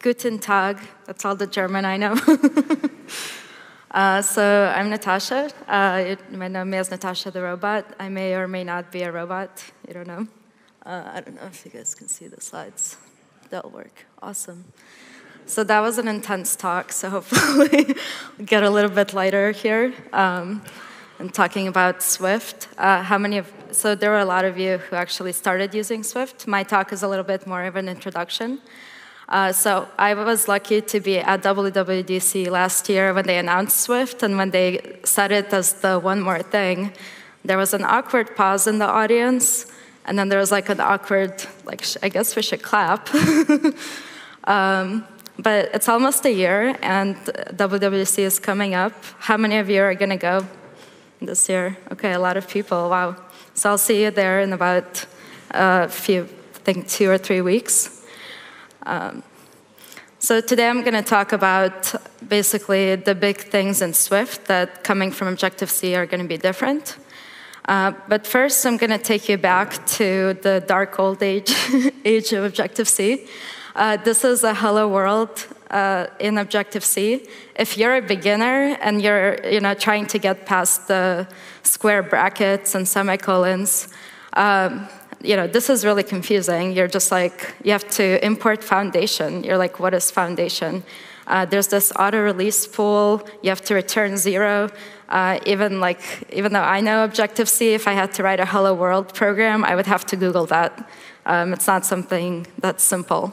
Guten Tag, that's all the German I know. So I'm Natasha. You might know me as Natasha the robot. I may or may not be a robot, you don't know. I don't know if you guys can see the slides. That'll work, awesome. So that was an intense talk, so hopefully we'll get a little bit lighter here. And talking about Swift. So there were a lot of you who actually started using Swift. My talk is a little bit more of an introduction. So I was lucky to be at WWDC last year when they announced Swift, and when they said it as the one more thing, there was an awkward pause in the audience, and then there was like an awkward, like, I guess we should clap. But it's almost a year, and WWDC is coming up. How many of you are going to go this year? Okay, a lot of people, wow. So I'll see you there in about I think 2 or 3 weeks. So today I'm going to talk about basically the big things in Swift that coming from Objective-C are going to be different. But first I'm going to take you back to the dark old age of Objective-C. This is a hello world in Objective-C. If you're a beginner and you're trying to get past the square brackets and semicolons, this is really confusing. You're just like, you have to import foundation. You're like, what is foundation? There's this auto-release pool. You have to return 0. Even though I know Objective-C, if I had to write a hello world program, I would have to Google that. It's not something that's simple.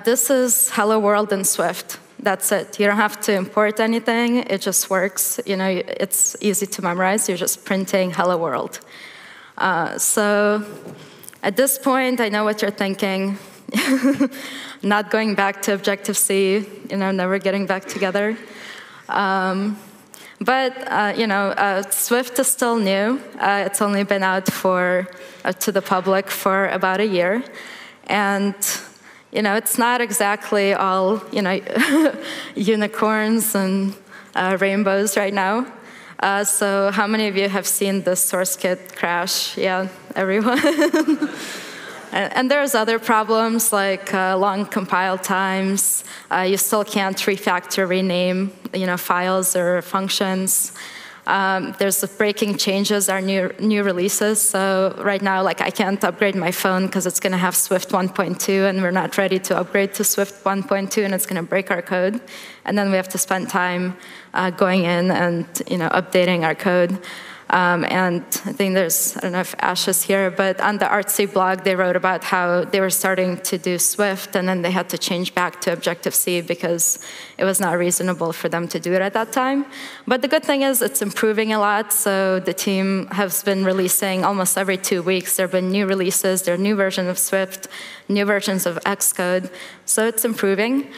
This is hello world in Swift. That's it. You don't have to import anything. It just works. It's easy to memorize. You're just printing hello world. So at this point, I know what you're thinking. Not going back to Objective-C, never getting back together. Swift is still new. It's only been out to the public for about a year. And it's not exactly all, unicorns and rainbows right now. So how many of you have seen the source kit crash? Yeah, everyone. And there's other problems like long compile times. You still can't refactor, rename, files or functions. There's the breaking changes, our new releases. So right now, I can't upgrade my phone because it's going to have Swift 1.2, and we're not ready to upgrade to Swift 1.2, and it's going to break our code. And then we have to spend time going in and updating our code. And I think I don't know if Ash is here, but on the Artsy blog, they wrote about how they were starting to do Swift, and then they had to change back to Objective-C because it was not reasonable for them to do it at that time. But the good thing is it's improving a lot, so the team has been releasing almost every 2 weeks. There have been new releases, there are new versions of Swift, new versions of Xcode, so it's improving.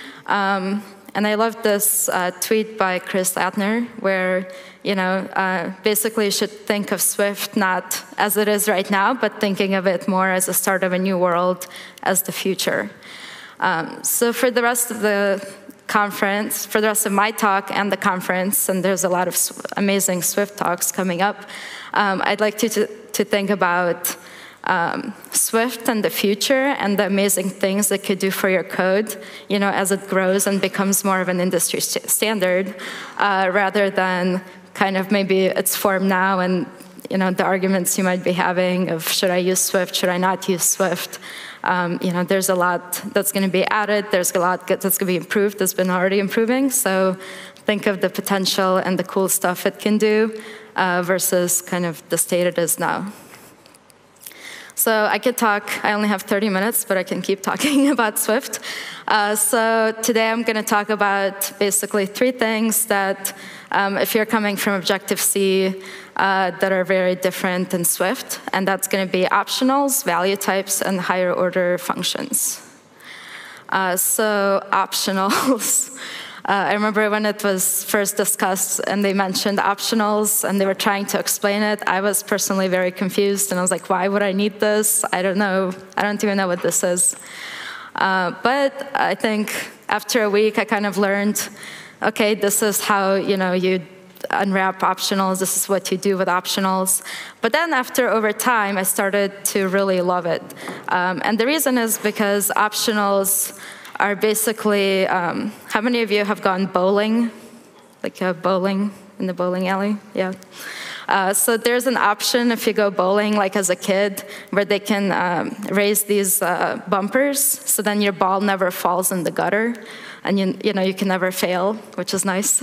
And I love this tweet by Chris Latner, where basically you should think of Swift not as it is right now, but thinking of it more as the start of a new world, as the future. So for the rest of the conference, for the rest of my talk and the conference, and there's a lot of amazing Swift talks coming up, I'd like you to think about Swift and the future and the amazing things it could do for your code, as it grows and becomes more of an industry standard, rather than kind of maybe its form now and the arguments you might be having of should I use Swift, should I not use Swift. There's a lot that's going to be added. There's a lot that's going to be improved. That's been already improving. So think of the potential and the cool stuff it can do versus kind of the state it is now. So I could talk, I only have 30 minutes, but I can keep talking about Swift. So today I'm going to talk about basically 3 things that, if you're coming from Objective-C, that are very different in Swift. And that's going to be optionals, value types, and higher order functions. So optionals. I remember when it was first discussed and they mentioned optionals and they were trying to explain it, I was personally very confused and I was like, why would I need this? I don't know. I don't even know what this is. But I think after a week, I kind of learned, okay, this is how you unwrap optionals. This is what you do with optionals. But then over time, I started to really love it. And the reason is because optionals are basically, how many of you have gone bowling? Like bowling in the bowling alley? Yeah. So there's an option if you go bowling, like as a kid, where they can raise these bumpers, so then your ball never falls in the gutter, and you can never fail, which is nice.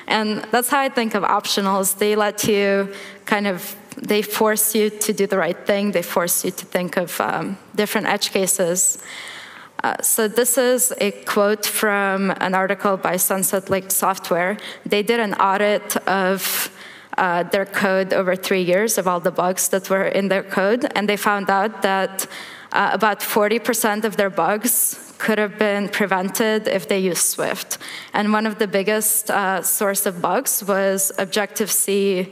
And that's how I think of optionals. They let you they force you to do the right thing. They force you to think of different edge cases. So this is a quote from an article by Sunset Lake Software. They did an audit of their code over 3 years of all the bugs that were in their code, and they found out that about 40% of their bugs could have been prevented if they used Swift. And one of the biggest source of bugs was Objective-C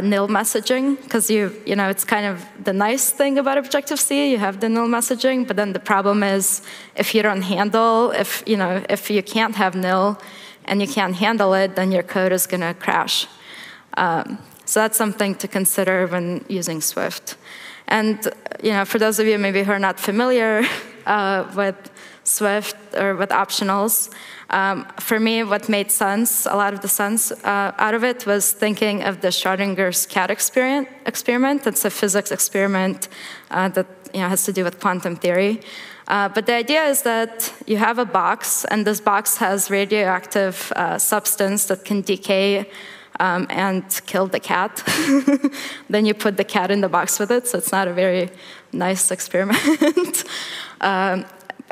nil messaging, because it's kind of the nice thing about Objective-C, you have the nil messaging, but then the problem is if you don't handle, if you can't have nil and you can't handle it, then your code is going to crash. So that's something to consider when using Swift. And for those of you maybe who are not familiar with Swift or with optionals, for me, what made sense, a lot of the sense out of it was thinking of the Schrodinger's cat experiment. It's a physics experiment that has to do with quantum theory. But the idea is that you have a box, and this box has radioactive substance that can decay and kill the cat. Then you put the cat in the box with it, so it's not a very nice experiment.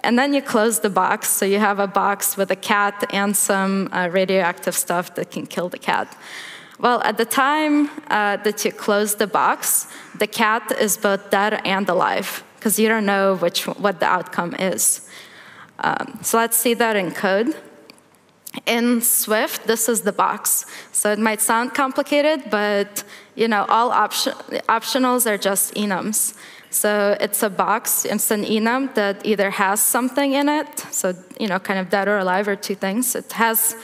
And then you close the box, so you have a box with a cat and some radioactive stuff that can kill the cat. Well, at the time that you close the box, the cat is both dead and alive, because you don't know what the outcome is. So let's see that in code. In Swift, this is the box. So it might sound complicated, but all optionals are just enums. So it's a box, it's an enum that either has something in it, so kind of dead or alive are two things. It has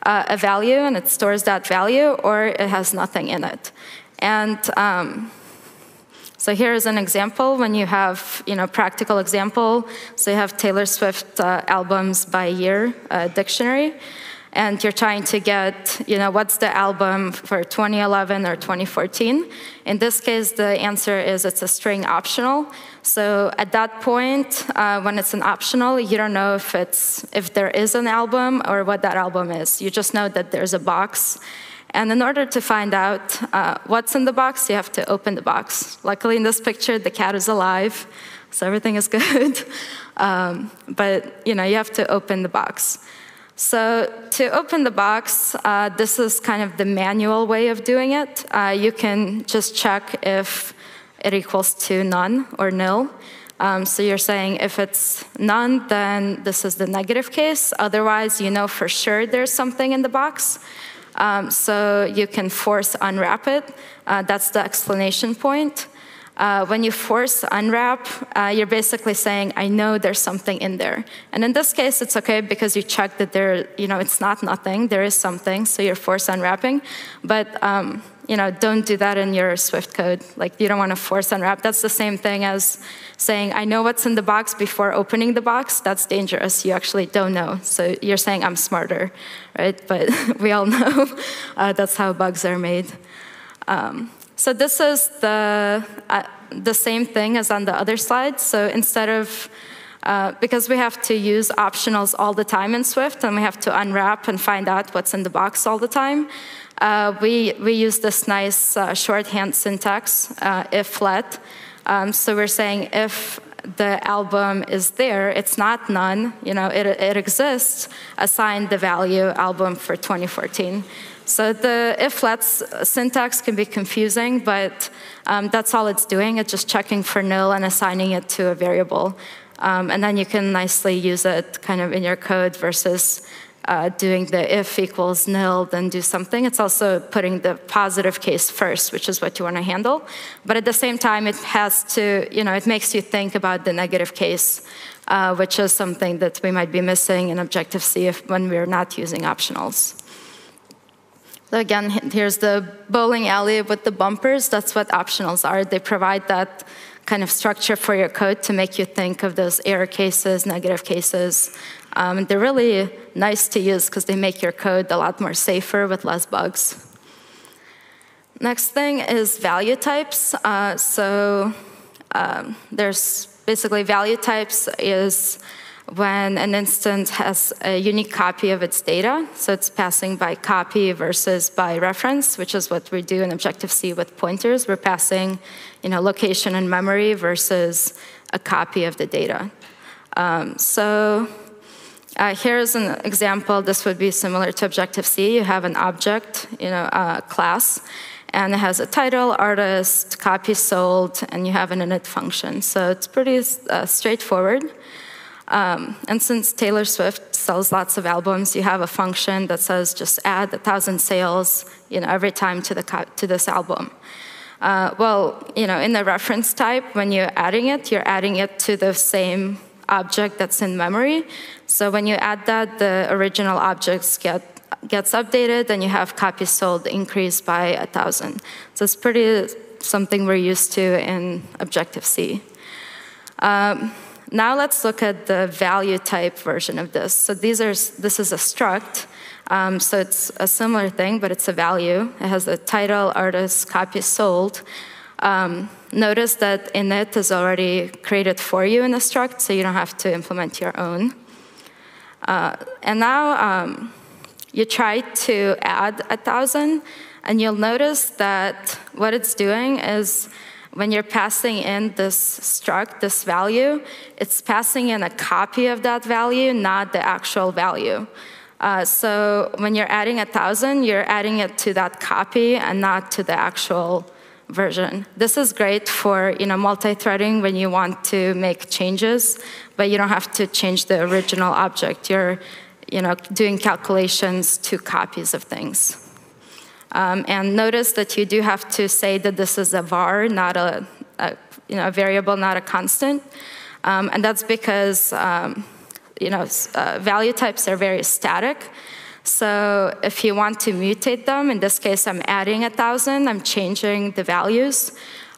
a value and it stores that value, or it has nothing in it. And so here's an example when you have, practical example. So you have Taylor Swift albums by year dictionary, and you're trying to get, what's the album for 2011 or 2014. In this case, the answer is it's a string optional. So at that point, when it's an optional, you don't know if there is an album or what that album is. You just know that there's a box. And in order to find out what's in the box, you have to open the box. Luckily, in this picture, the cat is alive, so everything is good. But you have to open the box. So to open the box, this is kind of the manual way of doing it. You can just check if it equals to none or nil. So you're saying if it's none, then this is the negative case. Otherwise, for sure there's something in the box. So you can force unwrap it. That's the explanation point. When you force unwrap, you're basically saying, I know there's something in there. And in this case, it's okay because you check that it's not nothing, there is something, so you're force unwrapping. But don't do that in your Swift code. Like, you don't want to force unwrap. That's the same thing as saying, I know what's in the box before opening the box. That's dangerous. You actually don't know. So you're saying, I'm smarter, right? But we all know that's how bugs are made. So this is the same thing as on the other slide. So instead of, because we have to use optionals all the time in Swift, and we have to unwrap and find out what's in the box all the time, we use this nice shorthand syntax, if let. So we're saying if the album is there, it's not none, it exists, assign the value album for 2014. So the if-let syntax can be confusing, but that's all it's doing. It's just checking for nil and assigning it to a variable. And then you can nicely use it kind of in your code versus doing the if equals nil, then do something. It's also putting the positive case first, which is what you want to handle. But at the same time, it has to, it makes you think about the negative case, which is something that we might be missing in Objective-C when we're not using optionals. So again, here's the bowling alley with the bumpers. That's what optionals are. They provide that kind of structure for your code to make you think of those error cases, negative cases. They're really nice to use because they make your code a lot more safer with less bugs. Next thing is value types. There's basically value types is when an instance has a unique copy of its data. So it's passing by copy versus by reference, which is what we do in Objective-C with pointers. We're passing location and memory versus a copy of the data. Here's an example. This would be similar to Objective-C. You have an object, class, and it has a title, artist, copy sold, and you have an init function. So it's pretty straightforward. And since Taylor Swift sells lots of albums, you have a function that says just add 1,000 sales, every time to this album. In the reference type, when you're adding it to the same object that's in memory. So when you add that, the original objects gets updated, and you have copies sold increased by 1,000. So it's pretty something we're used to in Objective-C. Now let's look at the value type version of this. So this is a struct. So it's a similar thing, but it's a value. It has the title, artist, copies sold. Notice that init is already created for you in the struct, so you don't have to implement your own. And now you try to add 1,000, and you'll notice that what it's doing is when you're passing in this struct, this value, it's passing in a copy of that value, not the actual value. So when you're adding 1,000, you're adding it to that copy and not to the actual version. This is great for multi-threading when you want to make changes, but you don't have to change the original object. You're doing calculations to copies of things. And notice that you do have to say that this is a var, not a variable, not a constant. And that's because value types are very static. So if you want to mutate them, in this case, I'm adding 1,000, I'm changing the values.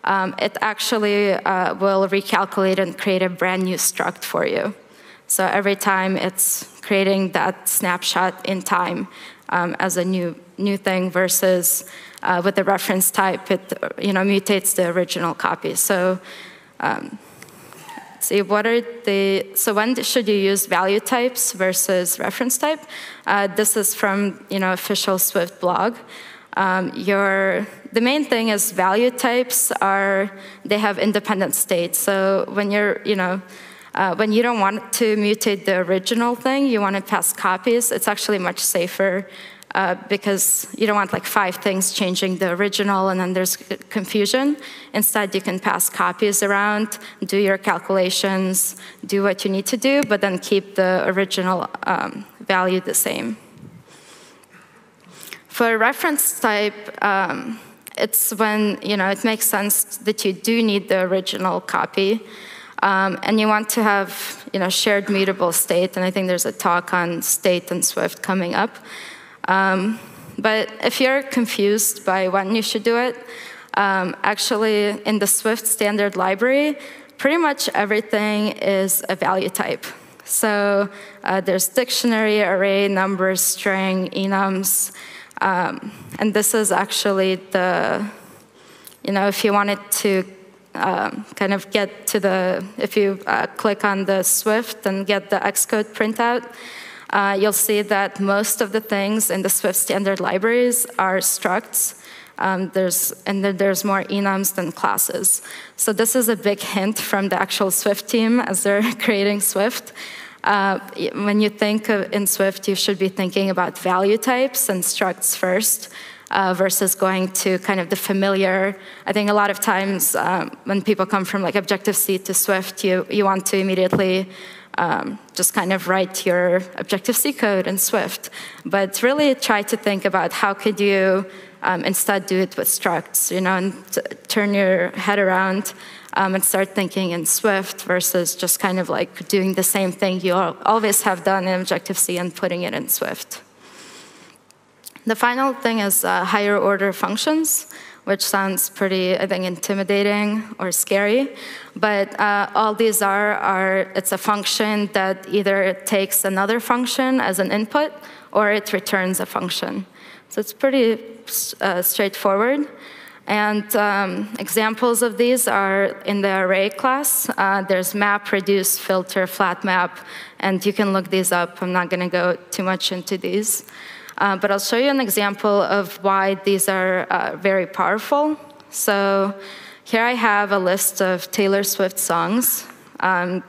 It actually will recalculate and create a brand new struct for you. So every time it's creating that snapshot in time as a new thing versus with the reference type, it mutates the original copy. So see, so when should you use value types versus reference type? This is from official Swift blog. The main thing is value types they have independent states. So when when you don't want to mutate the original thing, you want to pass copies, it's actually much safer because you don't want like 5 things changing the original and then there's confusion. Instead, you can pass copies around, do your calculations, do what you need to do, but then keep the original value the same. For reference type, it's when it makes sense that you do need the original copy. And you want to have shared mutable state, and I think there's a talk on state and Swift coming up. But if you're confused by when you should do it, actually in the Swift standard library, pretty much everything is a value type. So there's dictionary, array, numbers, string, enums, and this is actually if you wanted to kind of get to if you click on the Swift and get the Xcode printout, you'll see that most of the things in the Swift standard libraries are structs. There's more enums than classes. So this is a big hint from the actual Swift team as they're creating Swift. When you think in Swift, you should be thinking about value types and structs first. Versus going to kind of the familiar. I think a lot of times when people come from like Objective-C to Swift, you want to immediately just kind of write your Objective-C code in Swift. But really try to think about how could you instead do it with structs, and turn your head around and start thinking in Swift versus just kind of like doing the same thing you always have done in Objective-C and putting it in Swift. The final thing is higher order functions, which sounds pretty, I think, intimidating or scary. But all these it's a function that either takes another function as an input or it returns a function. So it's pretty straightforward. And examples of these are in the array class. There's map, reduce, filter, flat map, and you can look these up. I'm not going to go too much into these. But I'll show you an example of why these are very powerful. So here I have a list of Taylor Swift songs.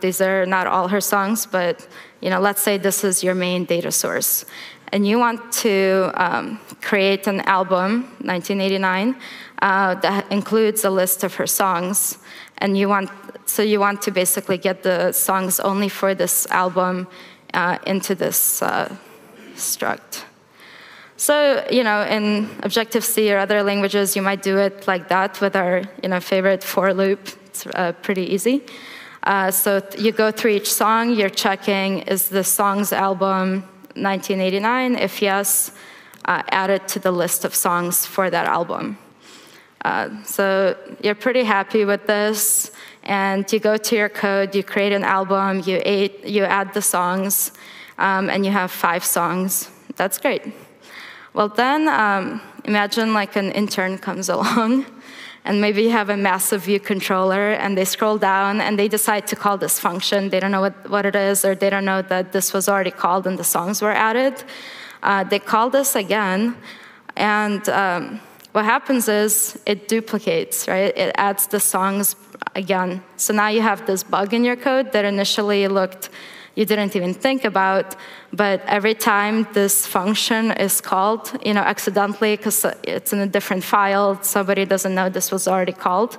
These are not all her songs, but let's say this is your main data source. And you want to create an album, 1989, that includes a list of her songs. And you want to basically get the songs only for this album into this struct. So, in Objective-C or other languages, you might do it like that with our favorite for loop. It's pretty easy. So you go through each song, you're checking, is the song's album 1989? If yes, add it to the list of songs for that album. So you're pretty happy with this, and you go to your code, you create an album, you add the songs, and you have 5 songs. That's great. Well, then imagine like an intern comes along, and maybe you have a massive view controller, and they scroll down, and they decide to call this function. They don't know what it is, or they don't know that this was already called and the songs were added. They call this again, and what happens is it duplicates, right? It adds the songs again. So now you have this bug in your code that initially you didn't even think about, but every time this function is called, accidentally, because it's in a different file, somebody doesn't know this was already called,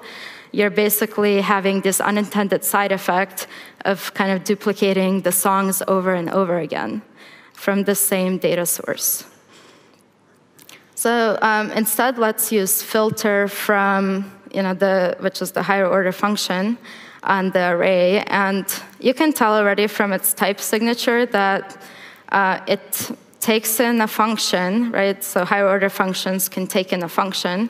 you're basically having this unintended side effect of kind of duplicating the songs over and over again from the same data source. So instead, let's use filter from, which is the higher order function on the array, and you can tell already from its type signature that it takes in a function, right? So higher order functions can take in a function,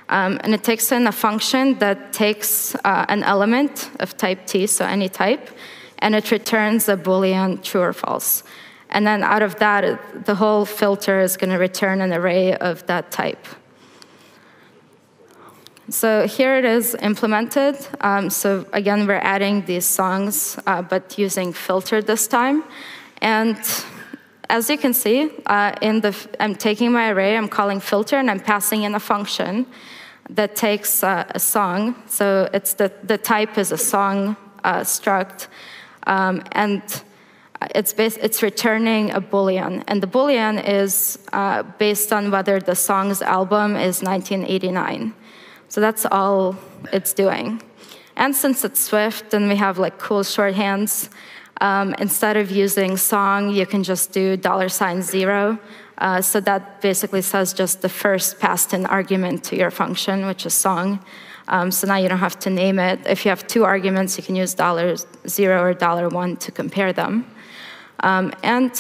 and it takes in a function that takes an element of type T, so any type, and it returns a Boolean true or false. And then out of that, the whole filter is going to return an array of that type. So here it is implemented. So again, we're adding these songs, but using filter this time. And as you can see, I'm taking my array, I'm calling filter, and I'm passing in a function that takes a song. So the type is a song struct, and it's returning a Boolean. And the Boolean is based on whether the song's album is 1989. So that's all it's doing. And since it's Swift and we have like cool shorthands, instead of using song, you can just do $0. So that basically says just the first passed-in argument to your function, which is song. So now you don't have to name it. If you have 2 arguments, you can use $0 or $1 to compare them. And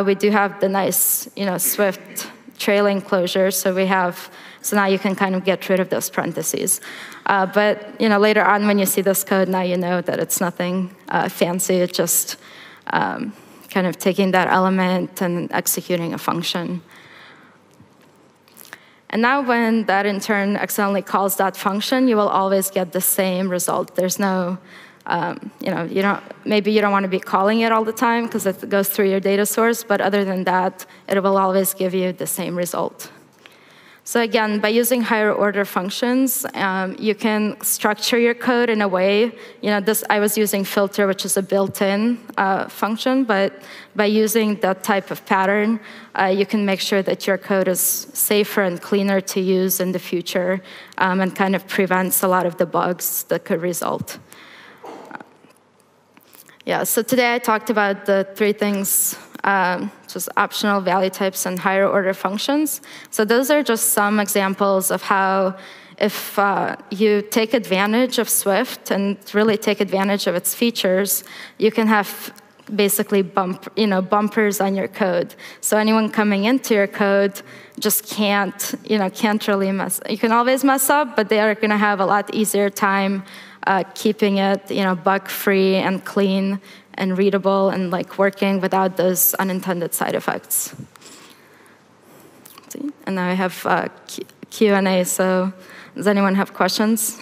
we do have the nice, Swift trailing closure. So now you can kind of get rid of those parentheses. But later on, when you see this code, now you know that it's nothing fancy. It's just kind of taking that element and executing a function. And now when that in turn accidentally calls that function, you will always get the same result. There's no, maybe you don't want to be calling it all the time because it goes through your data source, but other than that, it will always give you the same result. So again, by using higher order functions, you can structure your code in a way, I was using filter, which is a built-in function, but by using that type of pattern, you can make sure that your code is safer and cleaner to use in the future, and kind of prevents a lot of the bugs that could result. So today I talked about the 3 things, just optional value types and higher order functions. So those are just some examples of how if you take advantage of Swift and really take advantage of its features, you can have basically bumpers on your code. So anyone coming into your code just can't really mess. You can always mess up, but they are going to have a lot easier time keeping it bug-free and clean and readable and like working without those unintended side effects. And now I have Q&A. So does anyone have questions?